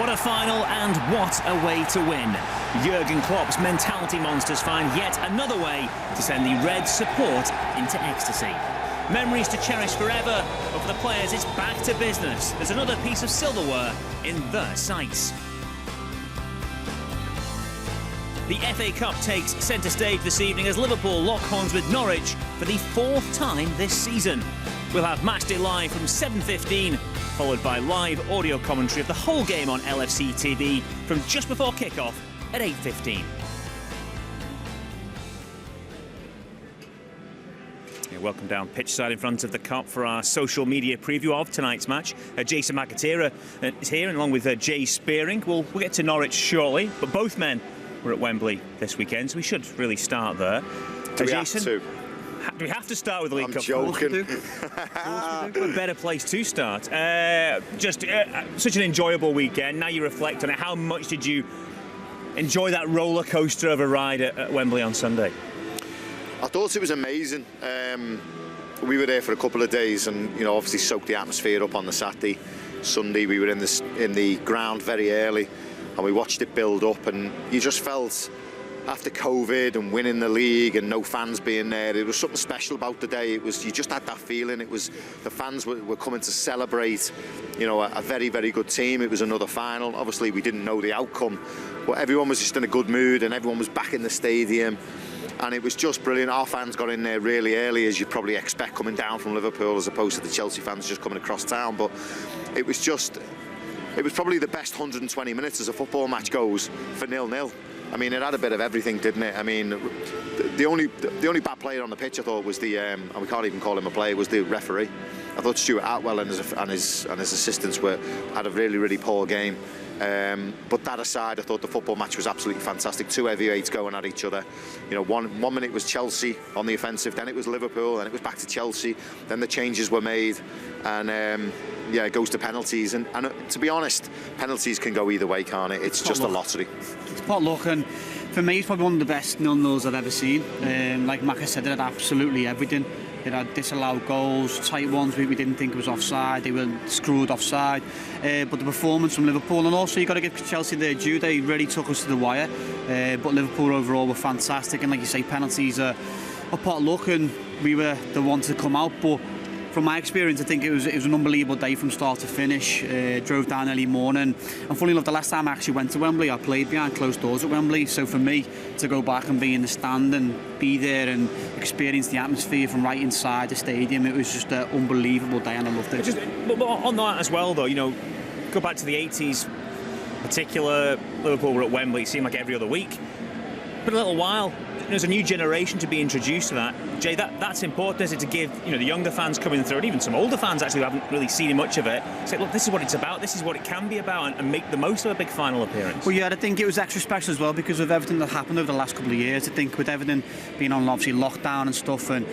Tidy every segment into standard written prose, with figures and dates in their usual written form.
What a final and what a way to win. Jurgen Klopp's mentality monsters find yet another way to send the Reds' support into ecstasy. Memories to cherish forever, but for the players it's back to business. There's another piece of silverware in their sights. The FA Cup takes centre stage this evening as Liverpool lock horns with Norwich for the fourth time this season. We'll have Matchday live from 7:15, followed by live audio commentary of the whole game on LFC TV from just before kick-off at 8:15. Welcome down pitchside in front of the Cup for our social media preview of tonight's match. Jason McAteer is here, and along with Jay Spearing. We'll get to Norwich shortly, but both men were at Wembley this weekend, so we should really start there. Do we Jason, have to? Do we have to start with the League Cup? I'm joking. What a better place to start. Such an enjoyable weekend. Now you reflect on it, how much did you enjoy that roller coaster of a ride at Wembley on Sunday? I thought it was amazing. We were there for a couple of days, and obviously soaked the atmosphere up on the Saturday. Sunday we were in the ground very early, and we watched it build up, and you just felt, after COVID and winning the league and no fans being there, it was something special about the day. You just had that feeling. It was the fans were coming to celebrate, a very, very good team. It was another final. Obviously, we didn't know the outcome, but everyone was just in a good mood, and everyone was back in the stadium, and it was just brilliant. Our fans got in there really early, as you'd probably expect coming down from Liverpool, as opposed to the Chelsea fans just coming across town. But it was probably the best 120 minutes as a football match goes for 0-0. I mean, it had a bit of everything, didn't it? I mean, the only bad player on the pitch, I thought, was and we can't even call him a player, was the referee. I thought Stuart Atwell and his assistants had a really, really poor game. But that aside, I thought the football match was absolutely fantastic. Two heavyweights going at each other. One minute it was Chelsea on the offensive, then it was Liverpool, then it was back to Chelsea. Then the changes were made, and it goes to penalties. And to be honest, penalties can go either way, can't it? It's just a lottery. It's pot luck, and for me, it's probably one of the best 0-0s I've ever seen. Like Macca said, it had absolutely everything. It had disallowed goals, tight ones we didn't think was offside, they were screwed offside. But the performance from Liverpool, and also you've got to give Chelsea their due, they really took us to the wire. But Liverpool overall were fantastic, and like you say, penalties are pot luck, and we were the ones to come out. But from my experience, I think it was an unbelievable day from start to finish. Drove down early morning, and funny enough, the last time I actually went to Wembley, I played behind closed doors at Wembley. So for me to go back and be in the stand and be there and experience the atmosphere from right inside the stadium, it was just an unbelievable day, and I loved it. But on that as well, though, go back to the 80s, particular Liverpool were at Wembley. It seemed like every other week. But a little while, there's a new generation to be introduced to that. Jay, that's important, is it, to give the younger fans coming through, and even some older fans actually who haven't really seen much of it, say, look, this is what it's about, this is what it can be about, and make the most of a big final appearance. Well, yeah, I think it was extra special as well because of everything that happened over the last couple of years. I think with everything being on, obviously, lockdown and stuff and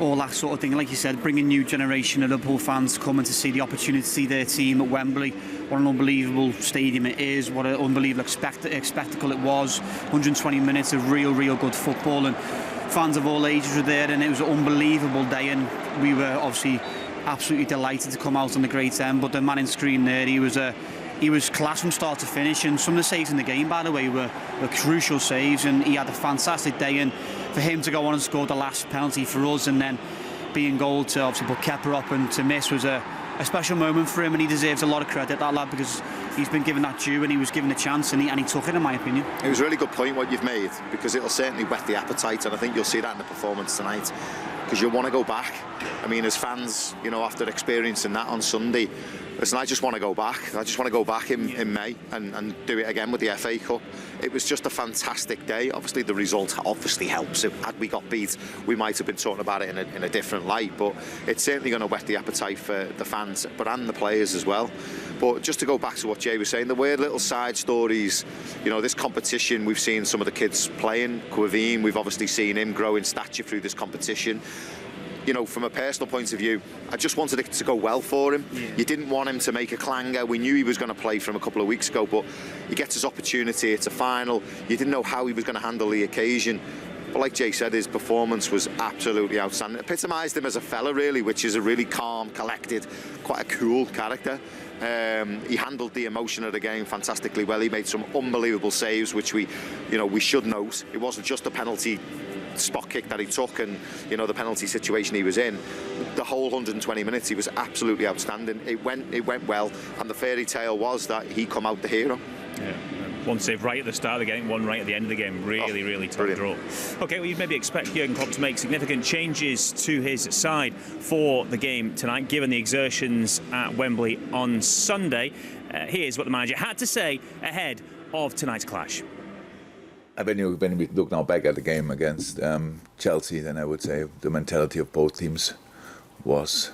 all that sort of thing, like you said, bringing new generation of Liverpool fans coming to see the opportunity to see their team at Wembley. What an unbelievable stadium it is, what an unbelievable spectacle it was. 120 minutes of real good football, and fans of all ages were there, and it was an unbelievable day, and we were obviously absolutely delighted to come out on the great end. But the man in screen there, he was class from start to finish, and some of the saves in the game, by the way, were crucial saves, and he had a fantastic day. And for him to go on and score the last penalty for us, and then be in goal to obviously put Kelleher up and to miss, was a special moment for him, and he deserves a lot of credit, that lad, because he's been given that due and he was given a chance, and he took it, in my opinion. It was a really good point what you've made, because it'll certainly whet the appetite, and I think you'll see that in the performance tonight, because you'll want to go back. I mean, as fans, after experiencing that on Sunday, listen, I just want to go back. I just want to go back in May and do it again with the FA Cup. It was just a fantastic day. Obviously, the result obviously helps. Had we got beat, we might have been talking about it in a different light, but it's certainly going to whet the appetite for the fans, and the players as well. But just to go back to what Jay was saying, the weird little side stories, this competition, we've seen some of the kids playing. Quavine, we've obviously seen him grow in stature through this competition. From a personal point of view, I just wanted it to go well for him. Yeah. You didn't want him to make a clanger. We knew he was going to play from a couple of weeks ago, but he gets his opportunity. It's a final. You didn't know how he was going to handle the occasion. But like Jay said, his performance was absolutely outstanding. Epitomised him as a fella, really, which is a really calm, collected, quite a cool character. He handled the emotion of the game fantastically well. He made some unbelievable saves, which we should note. It wasn't just a penalty spot kick that he took and the penalty situation he was in. The whole 120 minutes he was absolutely outstanding. It went well, and the fairy tale was that he come out the hero. Yeah. One save right at the start of the game, one right at the end of the game. Really top draw. Okay, well, you'd maybe expect Jurgen Klopp to make significant changes to his side for the game tonight, given the exertions at Wembley on Sunday. Here's what the manager had to say ahead of tonight's clash. When we look now back at the game against Chelsea, then I would say the mentality of both teams was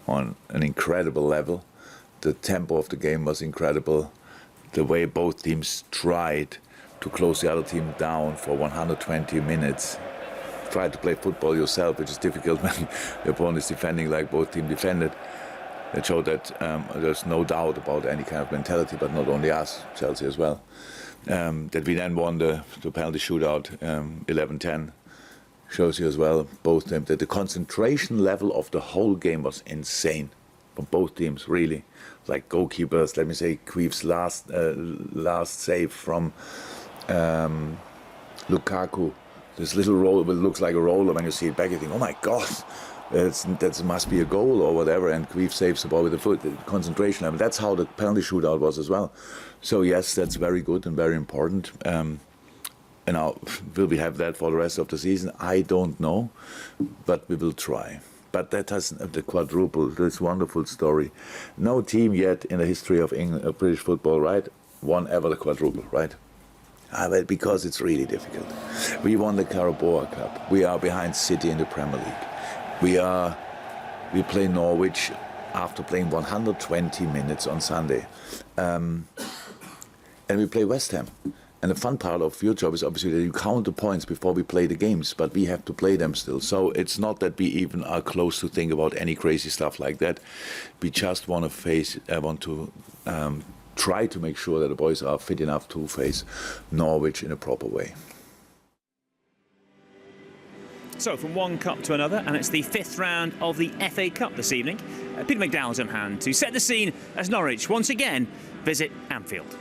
on an incredible level. The tempo of the game was incredible. The way both teams tried to close the other team down for 120 minutes. Try to play football yourself, which is difficult when the opponent is defending like both teams defended. It showed that there's no doubt about any kind of mentality, but not only us, Chelsea as well. That we then won the penalty shootout 11-10 shows you as well, both teams, that the concentration level of the whole game was insane from both teams, really. Like goalkeepers, let me say, Queef's last save from Lukaku. This little roll, it looks like a roller. When you see it back, you think, oh my God, that must be a goal or whatever. And Queef saves the ball with the foot. The concentration level. That's how the penalty shootout was as well. So yes, that's very good and very important. And now, will we have that for the rest of the season? I don't know, but we will try. But that has the quadruple, this wonderful story. No team yet in the history of British football, right, won ever the quadruple, right? But because it's really difficult. We won the Carabao Cup. We are behind City in the Premier League. We play Norwich after playing 120 minutes on Sunday. And we play West Ham. And the fun part of your job is obviously that you count the points before we play the games, but we have to play them still. So it's not that we even are close to think about any crazy stuff like that. We just want to try to make sure that the boys are fit enough to face Norwich in a proper way. So from one cup to another, and it's the fifth round of the FA Cup this evening. Peter McDowell's in hand to set the scene as Norwich once again visit Anfield.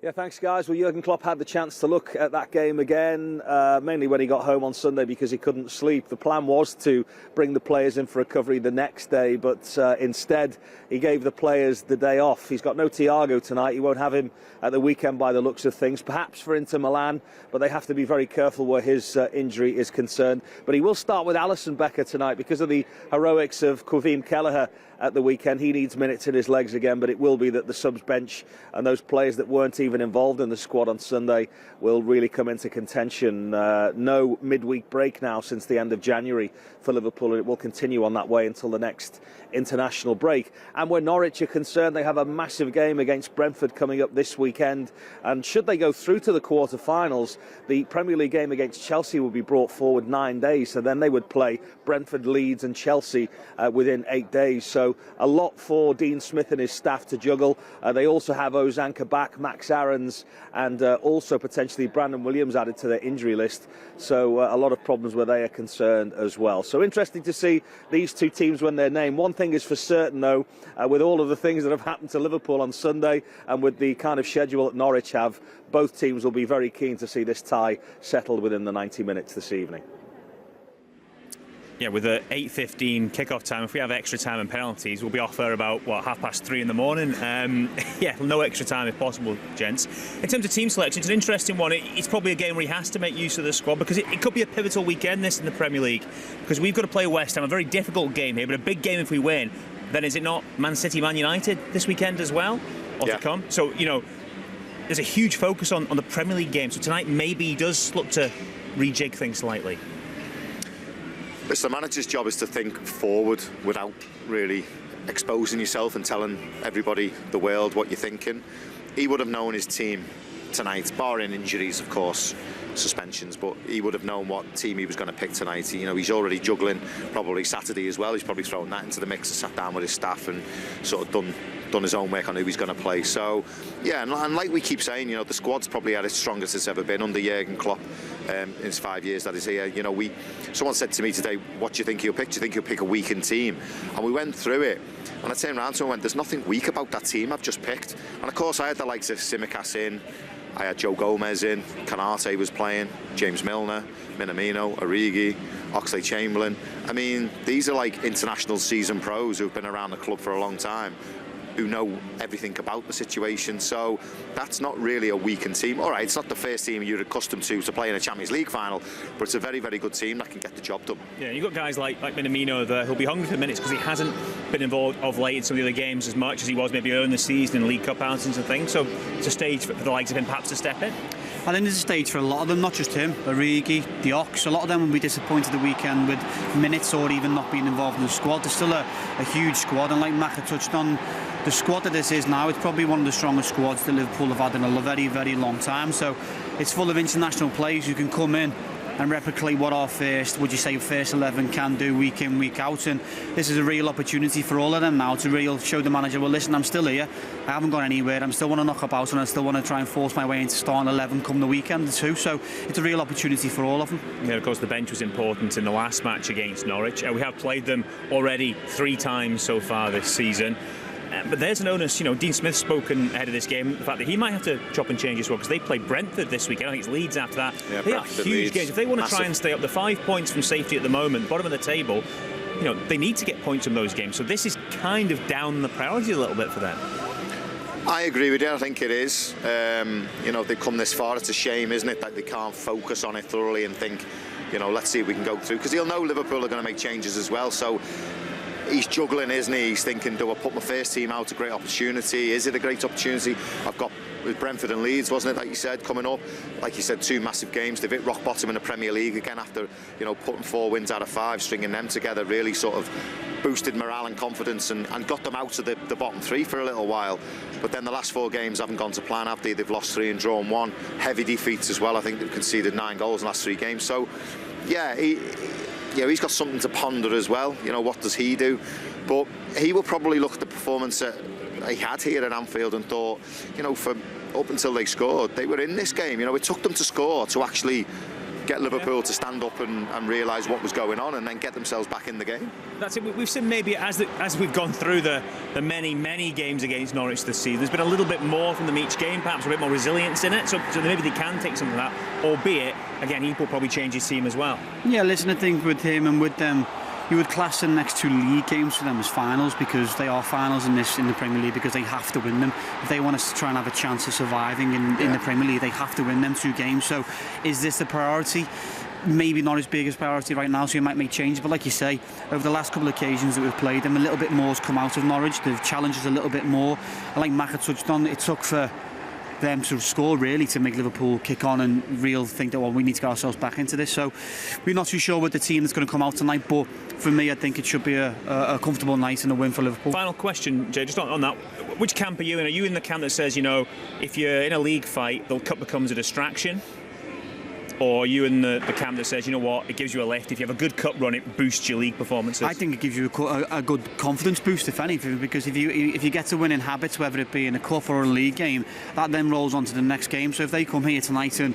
Yeah, thanks, guys. Well, Jurgen Klopp had the chance to look at that game again, mainly when he got home on Sunday because he couldn't sleep. The plan was to bring the players in for recovery the next day, but instead he gave the players the day off. He's got no Thiago tonight. He won't have him at the weekend by the looks of things, perhaps for Inter Milan, but they have to be very careful where his injury is concerned. But he will start with Alisson Becker tonight because of the heroics of Kvim Kelleher at the weekend. He needs minutes in his legs again, but it will be that the subs bench and those players that weren't even involved in the squad on Sunday will really come into contention. No midweek break now since the end of January for Liverpool, and it will continue on that way until the next international break. And where Norwich are concerned, they have a massive game against Brentford coming up this weekend, and should they go through to the quarter-finals, the Premier League game against Chelsea will be brought forward 9 days, so then they would play Brentford, Leeds and Chelsea within 8 days. So a lot for Dean Smith and his staff to juggle. They also have Ozan Kabak, Max Aarons and also potentially Brandon Williams added to their injury list. So a lot of problems where they are concerned as well. So interesting to see these two teams when they're named. One thing is for certain, though, with all of the things that have happened to Liverpool on Sunday and with the kind of schedule that Norwich have, both teams will be very keen to see this tie settled within the 90 minutes this evening. Yeah, with the 8:15 kickoff time, if we have extra time and penalties, we'll be off there about, 3:30 in the morning. Yeah, no extra time if possible, gents. In terms of team selection, it's an interesting one. It's probably a game where he has to make use of the squad because it could be a pivotal weekend, this, in the Premier League. Because we've got to play West Ham, a very difficult game here, but a big game if we win. Then is it not Man City, Man United this weekend as well? Or to come? So, there's a huge focus on the Premier League game. So tonight maybe he does look to rejig things slightly. It's the manager's job is to think forward without really exposing yourself and telling everybody, the world, what you're thinking. He would have known his team tonight, barring injuries, of course, suspensions, but he would have known what team he was going to pick tonight. He's already juggling probably Saturday as well. He's probably thrown that into the mix and sat down with his staff and sort of done done his own work on who he's going to play. So, yeah, and like we keep saying, the squad's probably at its strongest it's ever been under Jurgen Klopp in his 5 years that he's here. Someone said to me today, what do you think he'll pick? Do you think he'll pick a weakened team? And we went through it, and I turned around to him and went, there's nothing weak about that team I've just picked. And of course I had the likes of Tsimikas in, I had Joe Gomez in, Canate was playing, James Milner, Minamino, Origi, Oxlade-Chamberlain. I mean, these are like international seasoned pros who've been around the club for a long time, who know everything about the situation. So that's not really a weakened team. All right, it's not the first team you're accustomed to play in a Champions League final, but it's a very, very good team that can get the job done. Yeah, you've got guys like Minamino there who'll be hungry for minutes because he hasn't been involved of late in some of the other games as much as he was maybe early in the season in League Cup outings and things. So it's a stage for the likes of him perhaps to step in. I think there's a stage for a lot of them, not just him, Origi, the Ox. A lot of them will be disappointed the weekend with minutes or even not being involved in the squad. There's still a huge squad, and like Maka touched on, the squad that this is now, it's probably one of the strongest squads that Liverpool have had in a very, very long time. So it's full of international players who can come in and replicate what our first 11 can do week in, week out. And this is a real opportunity for all of them now to really show the manager, well, listen, I'm still here, I haven't gone anywhere, I still want to knock about and I still want to try and force my way into starting 11 come the weekend too. So it's a real opportunity for all of them. Yeah, of course the bench was important in the last match against Norwich. We have played them already 3 times so far this season. But there's an onus, Dean Smith's spoken ahead of this game, the fact that he might have to chop and change as well, because they play Brentford this weekend. I think it's Leeds after that. Yeah, they are huge games. If they want to try and stay up, the 5 points from safety at the moment, bottom of the table, they need to get points from those games. So this is kind of down the priority a little bit for them. I agree with you. I think it is. They've come this far. It's a shame, isn't it, that they can't focus on it thoroughly and think, let's see if we can go through. Because he'll know Liverpool are going to make changes as well. So he's juggling, isn't he? He's thinking, do I put my first team out? A great opportunity. Is it a great opportunity? I've got with Brentford and Leeds, wasn't it, that you said, coming up? Like you said, 2 massive games. They've hit rock bottom in the Premier League again after, putting 4 wins out of 5, stringing them together, really sort of boosted morale and confidence and got them out of the bottom 3 for a little while. But then the last 4 games haven't gone to plan, have they? They've lost 3 and drawn 1. Heavy defeats as well. I think they've conceded 9 goals in the last 3 games. So, yeah, he's got something to ponder as well. What does he do? But he will probably look at the performance that he had here at Anfield and thought, for up until they scored, they were in this game. It took them to score to actually get Liverpool to stand up and realise what was going on and then get themselves back in the game. That's it. We've seen maybe as we've gone through the many games against Norwich this season, there's been a little bit more from them each game, perhaps a bit more resilience in it, so maybe they can take some of that, albeit, again, he will probably change his team as well. Yeah, listen, I think with him and with them, you would class the next 2 league games for them as finals, because they are finals in the Premier League, because they have to win them. If they want to try and have a chance of surviving in the Premier League, they have to win them 2 games. So is this the priority? Maybe not his biggest priority right now, so he might make changes. But like you say, over the last couple of occasions that we've played them, a little bit more has come out of Norwich. They've challenged us a little bit more. And like Maka touched on, it took for them to score really to make Liverpool kick on and think that, well, we need to get ourselves back into this. So we're not too sure with the team that's going to come out tonight, but for me I think it should be a comfortable night and a win for Liverpool. Final question, Jay, just on that, which camp are you in? Are you in the camp that says, if you're in a league fight, the cup becomes a distraction? Or are you in the camp that says, it gives you a lift? If you have a good cup run, it boosts your league performances? I think it gives you a good confidence boost, if anything, because if you get to winning habits, whether it be in a cup or a league game, that then rolls on to the next game. So if they come here tonight and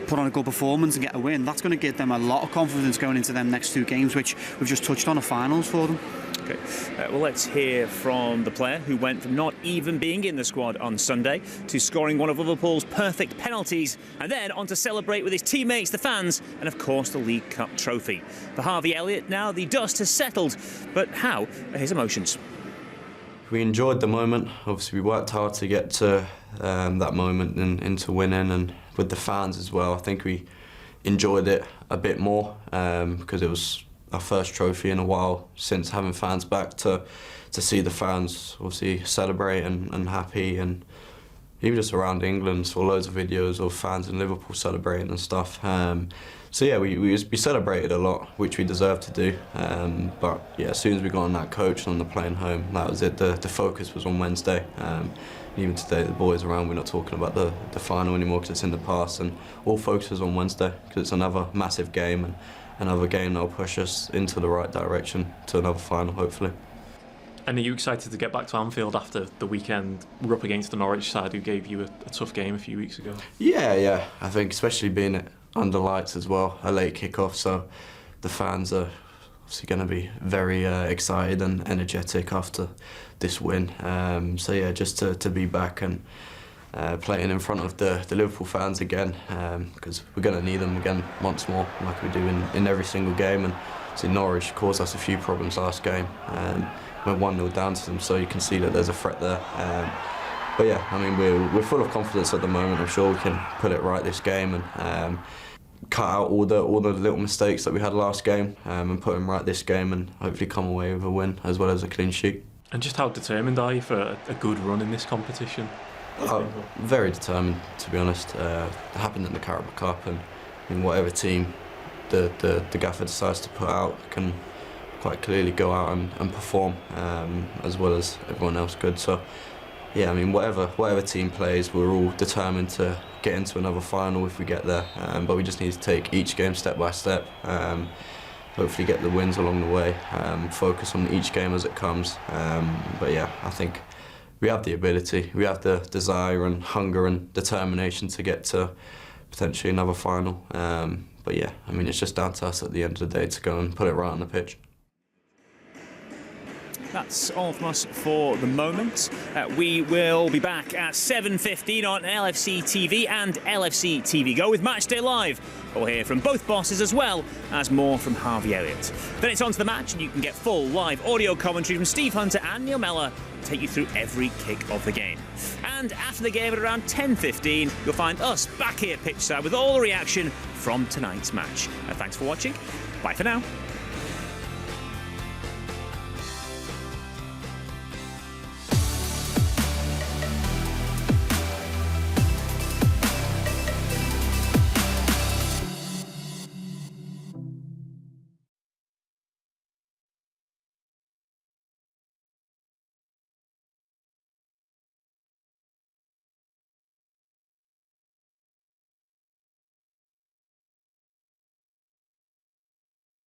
put on a good performance and get a win, that's going to give them a lot of confidence going into them next 2 games, which we've just touched on, a finals for them. Okay. Well, let's hear from the player who went from not even being in the squad on Sunday to scoring one of Liverpool's perfect penalties and then on to celebrate with his teammates, the fans, and of course the League Cup trophy. For Harvey Elliott, now the dust has settled, but how are his emotions? We enjoyed the moment. Obviously, we worked hard to get to that moment and into winning, and with the fans as well. I think we enjoyed it a bit more because it was our first trophy in a while since having fans back, to see the fans obviously celebrate and happy, and even just around England saw loads of videos of fans in Liverpool celebrating and stuff. So yeah, we celebrated a lot, which we deserve to do. But yeah, as soon as we got on that coach and on the plane home, that was it. The focus was on Wednesday. Even today, the boys around, we're not talking about the final anymore because it's in the past, and all focus is on Wednesday because it's another massive game and another game that'll push us into the right direction to another final, hopefully. And are you excited to get back to Anfield after the weekend? We're up against the Norwich side who gave you a tough game a few weeks ago. Yeah. I think especially being under lights as well, a late kick-off, so the fans are obviously going to be very excited and energetic after this win. So yeah, just to be back and playing in front of the Liverpool fans again, because we're going to need them again once more, like we do in every single game. And see, Norwich caused us a few problems last game. We're 1-0 down to them, so you can see that there's a threat there. But yeah, I mean, we're full of confidence at the moment. I'm sure we can put it right this game and cut out all the little mistakes that we had last game and put them right this game, and hopefully come away with a win as well as a clean sheet. And just how determined are you for a good run in this competition? Very determined, to be honest. It happened in the Carabao Cup, and I mean, whatever team the gaffer decides to put out can quite clearly go out and perform as well as everyone else could. So yeah, I mean, whatever team plays, we're all determined to get into another final if we get there. But we just need to take each game step by step. Hopefully get the wins along the way. Focus on each game as it comes. But yeah, I think we have the ability, we have the desire and hunger and determination to get to potentially another final. But yeah, I mean, it's just down to us at the end of the day to go and put it right on the pitch. That's all from us for the moment. We will be back at 7:15 on LFC TV and LFC TV Go with Matchday Live. We'll hear from both bosses as well as more from Harvey Elliott. Then it's on to the match, and you can get full live audio commentary from Steve Hunter and Neil Mellor to take you through every kick of the game. And after the game at around 10:15, you'll find us back here pitchside with all the reaction from tonight's match. Thanks for watching. Bye for now.